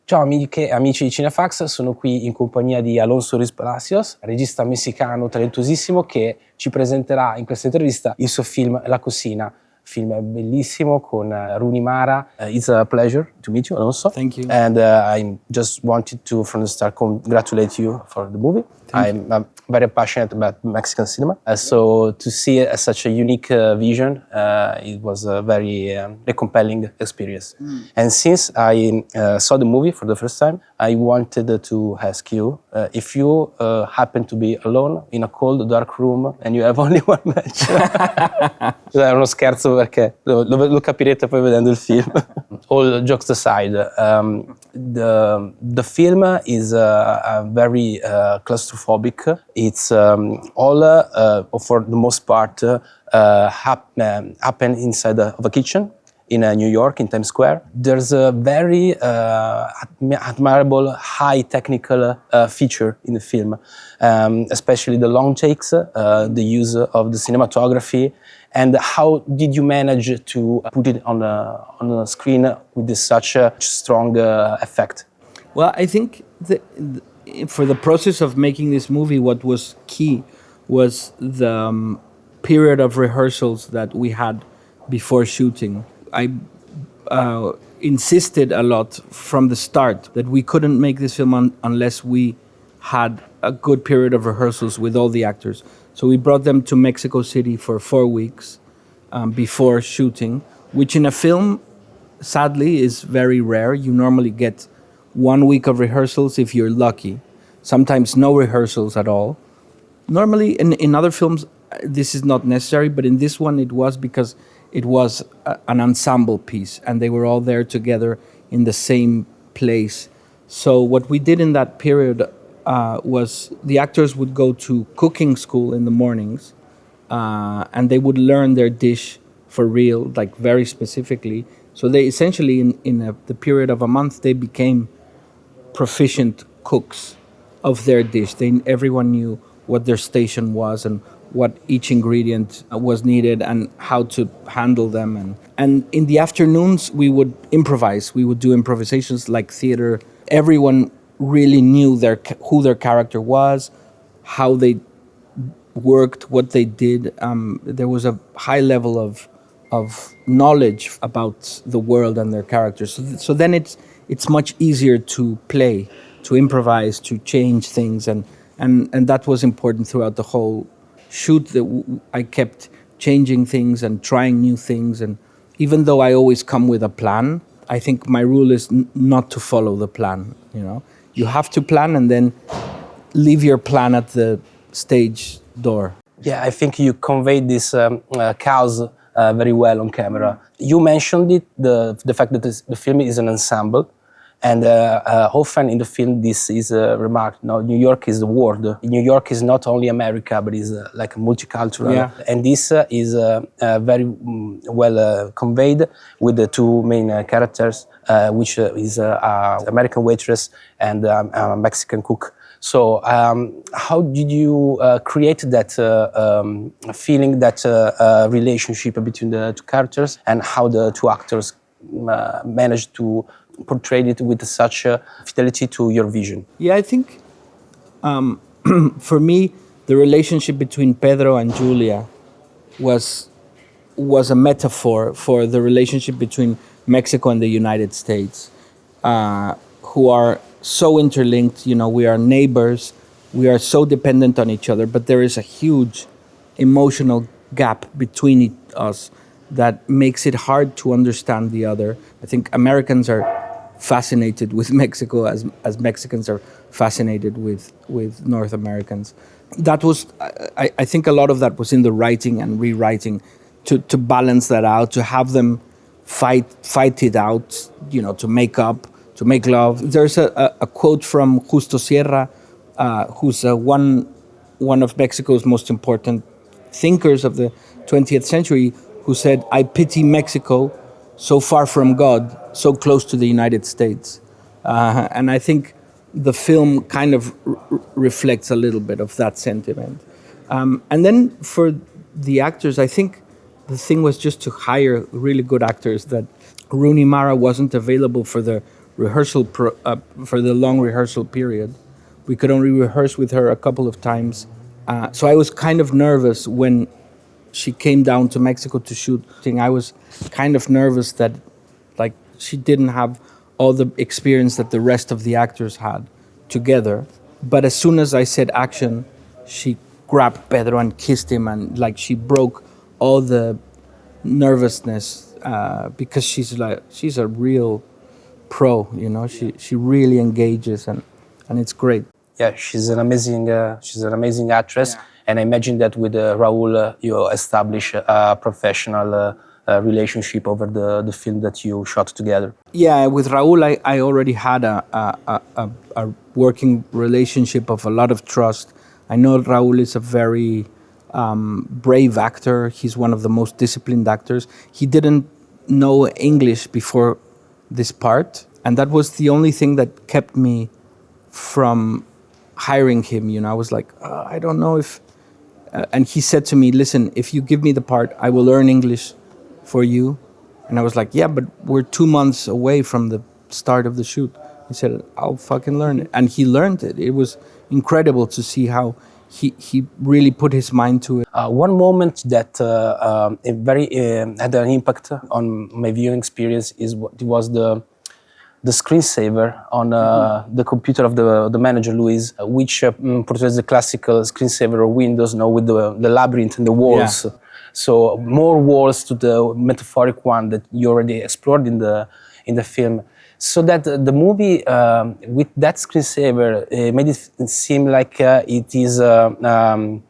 Ciao amici di Cinefax, sono qui in compagnia di Alonso Ruiz Palacios, regista messicano talentuosissimo che ci presenterà in questa intervista il suo film La Cocina. Film bellissimo con Rooney Mara. It's a pleasure to meet you, Alonso. Thank you. And I just wanted to, from the start, congratulate you for the movie. I'm very passionate about Mexican cinema. So to see such a unique vision, it was a very compelling experience. And since I saw the movie for the first time, I wanted to ask you if you happen to be alone in a cold, dark room and you have only one match. È uno scherzo perché lo capirete poi vedendo il film. All jokes aside, the film is very claustrophobic. It's all, for the most part, happen inside of a kitchen in New York, in Times Square. There's a very admirable, high technical feature in the film, especially the long takes, the use of the cinematography. And how did you manage to put it on a screen with such a strong effect? Well, I think for the process of making this movie, what was key was the period of rehearsals that we had before shooting. I insisted a lot from the start that we couldn't make this film unless we had a good period of rehearsals with all the actors. So we brought them to Mexico City for 4 weeks before shooting, which in a film, sadly, is very rare. You normally get 1 week of rehearsals if you're lucky. Sometimes no rehearsals at all. Normally, in other films, this is not necessary, but in this one it was because it was an ensemble piece and they were all there together in the same place. So what we did in that period was the actors would go to cooking school in the mornings and they would learn their dish for real, like very specifically. So they essentially, in the period of a month, they became proficient cooks of their dish. Everyone knew what their station was and what each ingredient was needed and how to handle them. And in the afternoons, we would improvise. We would do improvisations like theater. Everyone really knew who their character was, how they worked, what they did. There was a high level of knowledge about the world and their characters. So then it's much easier to play, to improvise, to change things, and that was important throughout the whole shoot. I kept changing things and trying new things, and even though I always come with a plan, I think my rule is not to follow the plan. You have to plan and then leave your plan at the stage door. Yeah, I think you conveyed this chaos very well on camera. You mentioned it, the fact that the film is an ensemble, and often in the film this is remarked. New York is the world. New York is not only America, but is like multicultural. Yeah. And this is very well conveyed with the two main characters, which is an American waitress and a Mexican cook. So how did you create that feeling, that relationship between the two characters, and how the two actors managed to portray it with such fidelity to your vision? Yeah, I think for me, the relationship between Pedro and Julia was a metaphor for the relationship between Mexico and the United States, who are so interlinked. We are neighbors, we are so dependent on each other, but there is a huge emotional gap between us that makes it hard to understand the other. I think Americans are fascinated with Mexico as Mexicans are fascinated with North Americans. That was, I think a lot of that was in the writing and rewriting to balance that out, to have them fight it out, to make up, to make love. There's a quote from Justo Sierra, who's one of Mexico's most important thinkers of the 20th century, who said, "I pity Mexico, so far from God, so close to the United States." And I think the film kind of reflects a little bit of that sentiment. And then for the actors, I think the thing was just to hire really good actors. That Rooney Mara wasn't available for the for the long rehearsal period. We could only rehearse with her a couple of times. So I was kind of nervous when she came down to Mexico to shoot. I was kind of nervous that like she didn't have all the experience that the rest of the actors had together. But as soon as I said action, she grabbed Pedro and kissed him, and like she broke all the nervousness because she's a real pro, you know. She really engages, and it's great. Yeah, she's an amazing actress, Yeah. and I imagine that with Raul you establish a professional relationship over the film that you shot together. Yeah, with Raúl, I already had a working relationship of a lot of trust. I know Raúl is a very brave actor. He's one of the most disciplined actors. He didn't know English before this part, and that was the only thing that kept me from hiring him. You know, I was like, I don't know if... and he said to me, listen, if you give me the part, I will learn English for you. And I was like, yeah, but we're 2 months away from the start of the shoot. He said, I'll fucking learn it. And he learned it. It was incredible to see how he really put his mind to it. One moment that had an impact on my viewing experience was the screensaver on the computer of the manager, Luis, which portrays the classical screensaver of Windows, with the labyrinth and the walls. Yeah. So more walls to the metaphoric one that you already explored in the film. So that the movie with that screensaver made it seem like it is in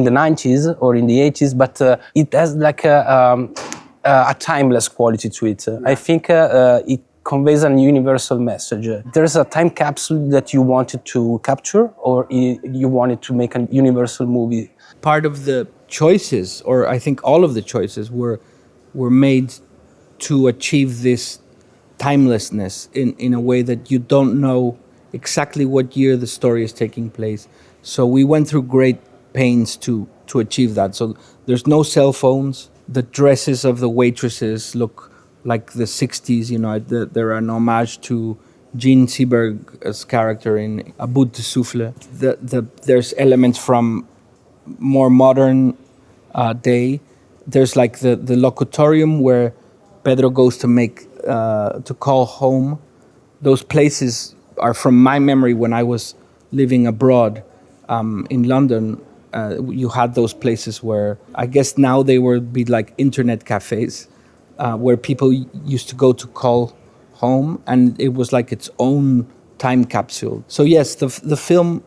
the 90s or in the 80s, but it has like a timeless quality to it. I think it conveys a universal message. There's a time capsule that you wanted to capture, or you wanted to make a universal movie? Part of the choices, or I think all of the choices, were made to achieve this timelessness in a way that you don't know exactly what year the story is taking place. So we went through great pains to achieve that. So there's no cell phones. The dresses of the waitresses look like the 60s, you know. They're an homage to Jean Seberg's character in A Bout de Souffle. There's elements from more modern day. There's like the locutorium where Pedro goes to call home. Those places are from my memory when I was living abroad in London. You had those places where I guess now they would be like internet cafes, where people used to go to call home, and it was like its own time capsule. So yes, the film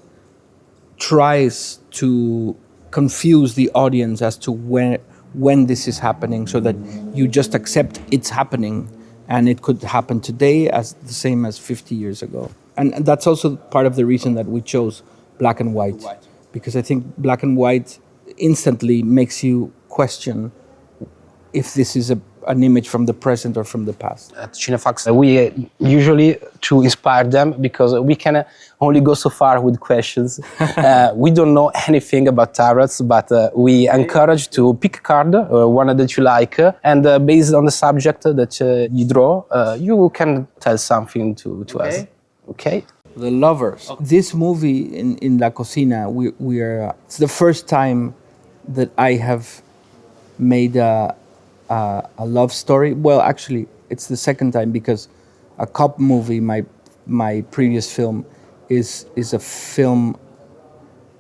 tries to confuse the audience as to when this is happening, so that you just accept it's happening, and it could happen today as the same as 50 years ago. And that's also part of the reason that we chose black and white, because I think black and white instantly makes you question if this is an image from the present or from the past. At Cinefax, we usually to inspire them, because we can only go so far with questions. We don't know anything about tarots, but we encourage to pick a card, one that you like, and based on the subject that you draw, you can tell something to us. Okay? The Lovers. Okay. This movie in La Cocina, it's the first time that I have made a love story. Well, actually, it's the second time, because a cop movie, my previous film, is a film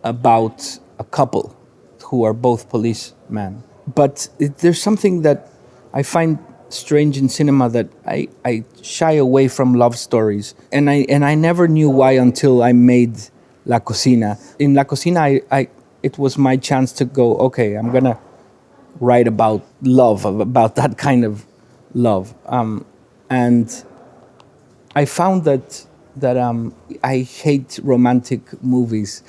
about a couple who are both policemen. But there's something that I find strange in cinema, that I shy away from love stories, and I never knew why until I made La Cocina. In La Cocina, it was my chance to go, okay, I'm gonna write about love, about that kind of love, and I found that I hate romantic movies,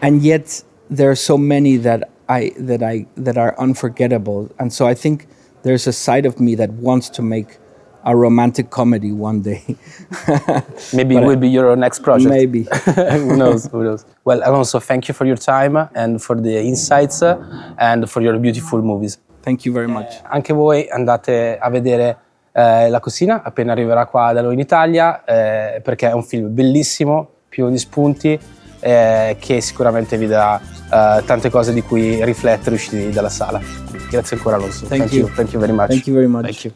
and yet there are so many that are unforgettable, and so I think there's a side of me that wants to make a romantic comedy one day. Maybe it will be your next project. Maybe. Who knows? Who knows? Well, Alonso, thank you for your time and for the insights and for your beautiful movies. Thank you very much. Anche voi andate a vedere La Cosina, appena arriverà qua da noi in Italia, perché è un film bellissimo, pieno di spunti, che sicuramente vi dà tante cose di cui riflettere usciti dalla sala. Grazie ancora, Alonso. Thank you. Thank you very much. Thank you very much. Thank you.